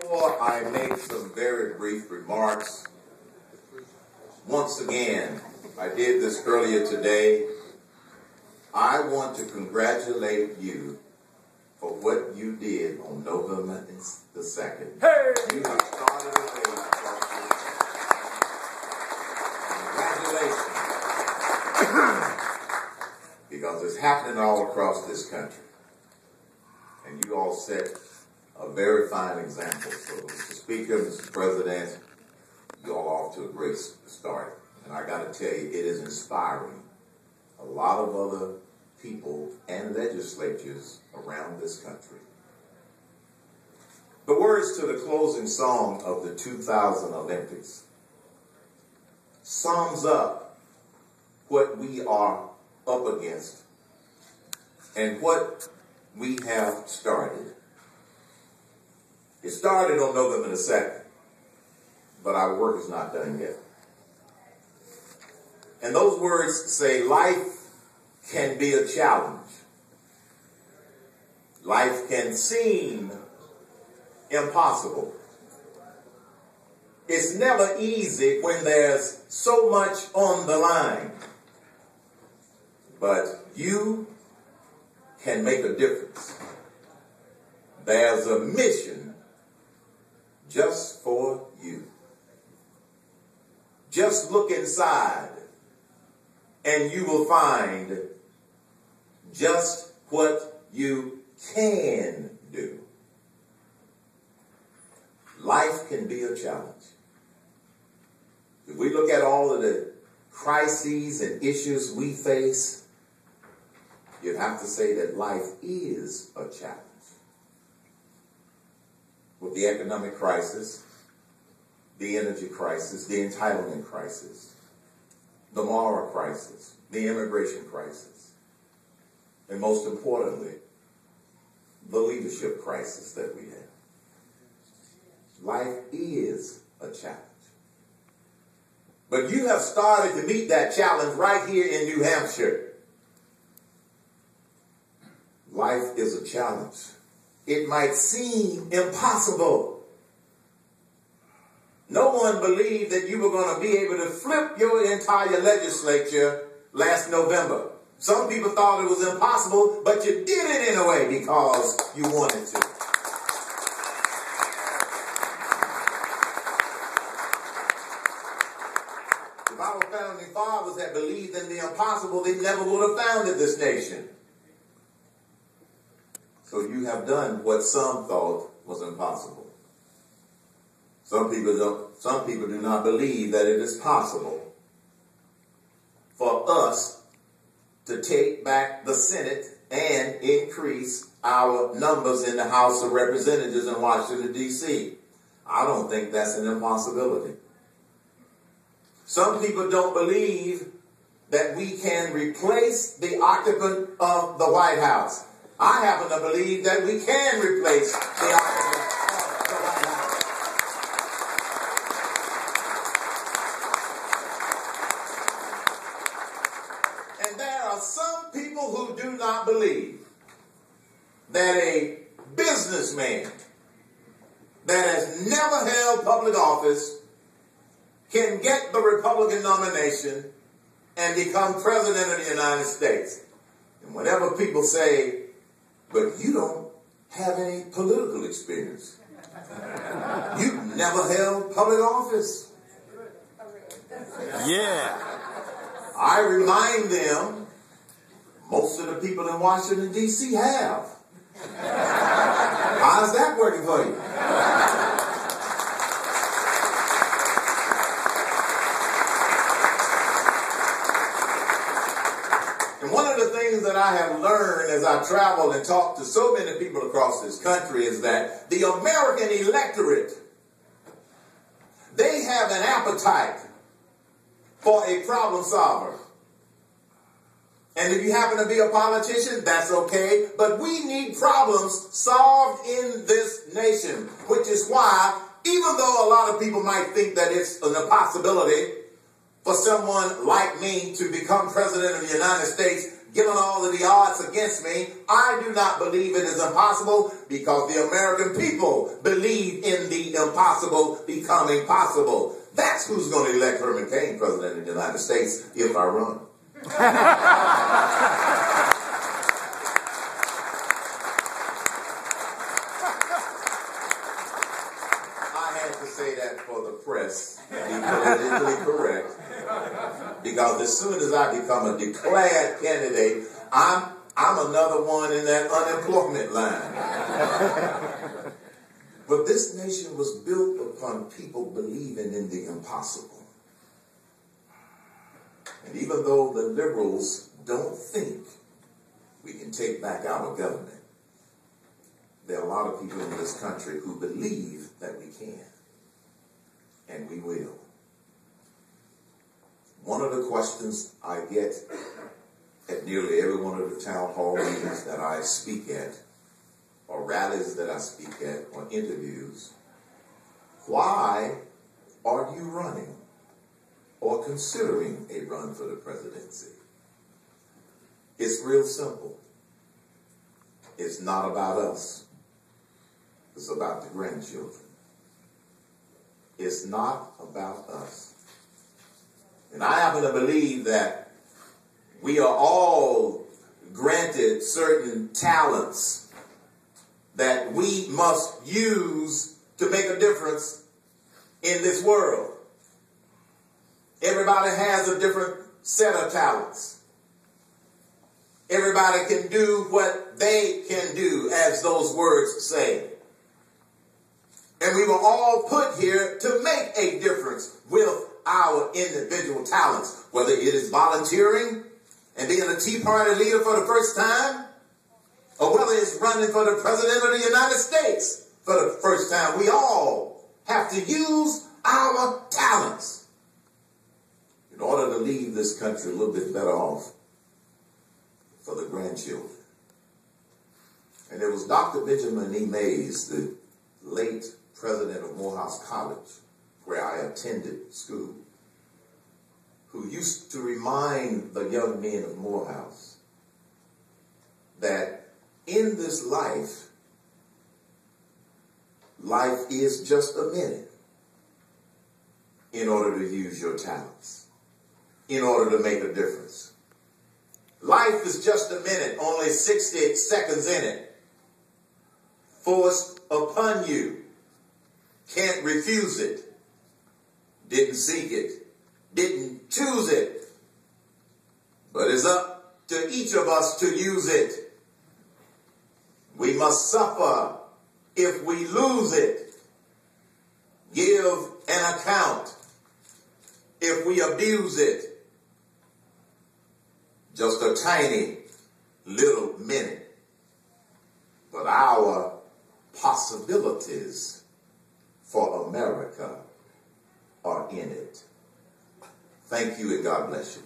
Before I make some very brief remarks, once again, I did this earlier today, I want to congratulate you for what you did on November the 2nd. Hey! You have started a day. Congratulations. Because it's happening all across this country. And you all set a very fine example. So, Mr. Speaker, Mr. President, you all off to a great start. And I got to tell you, it is inspiring. A lot of other people and legislatures around this country. The words to the closing song of the 2000 Olympics sums up what we are up against and what we have started. It started on November the 2nd, but our work is not done yet. And those words say life can be a challenge. Life can seem impossible. It's never easy when there's so much on the line. But you can make a difference. There's a mission just for you. Just look inside and you will find just what you can do. Life can be a challenge. If we look at all of the crises and issues we face, you'd have to say that life is a challenge. With the economic crisis, the energy crisis, the entitlement crisis, the moral crisis, the immigration crisis, and most importantly, the leadership crisis that we have. Life is a challenge. But you have started to meet that challenge right here in New Hampshire. Life is a challenge. It might seem impossible. No one believed that you were going to be able to flip your entire legislature last November. Some people thought it was impossible, but you did it in a way because you wanted to. If our founding fathers had believed in the impossible, they never would have founded this nation. So you have done what some thought was impossible. Some people do not believe that it is possible for us to take back the Senate and increase our numbers in the House of Representatives in Washington, D.C. I don't think that's an impossibility. Some people don't believe that we can replace the occupant of the White House. I happen to believe that we can replace the occupant of the White House. And there are some people who do not believe that a businessman that has never held public office can get the Republican nomination and become president of the United States. And whenever people say, but you don't have any political experience. You've never held public office. Yeah. I remind them, most of the people in Washington, D.C. have. How's that working for you? And one of the things that I have learned as I travel and talk to so many people across this country is that the American electorate, they have an appetite for a problem solver. And if you happen to be a politician, that's okay. But we need problems solved in this nation, which is why, even though a lot of people might think that it's an impossibility for someone like me to become president of the United States, given all of the odds against me, I do not believe it is impossible because the American people believe in the impossible becoming possible. That's who's going to elect Herman Cain president of the United States if I run. I had to say that for the press, be politically correct, because as soon as I become a declared candidate, I'm another one in that unemployment line. But this nation was built upon people believing in the impossible. And even though the liberals don't think we can take back our government, there are a lot of people in this country who believe that we can. And we will. One of the questions I get at nearly every one of the town hall meetings that I speak at, or rallies that I speak at, or interviews, why are you running or considering a run for the presidency? It's real simple. It's not about us. It's about the grandchildren. It's not about us. And I happen to believe that we are all granted certain talents that we must use to make a difference in this world. Everybody has a different set of talents. Everybody can do what they can do, as those words say. And we were all put here to make a difference with our individual talents, whether it is volunteering and being a Tea Party leader for the first time, or whether it's running for the President of the United States for the first time. We all have to use our talents in order to leave this country a little bit better off for the grandchildren. And it was Dr. Benjamin E. Mays, the late president of Morehouse College, where I attended school, who used to remind the young men of Morehouse that in this life, life is just a minute in order to use your talents, in order to make a difference. Life is just a minute, only 60 seconds in it, forced upon you. Can't refuse it. Didn't seek it. Didn't choose it. But it's up to each of us to use it. We must suffer if we lose it. Give an account if we abuse it. Just a tiny little minute. But our possibilities for America are in it. Thank you and God bless you.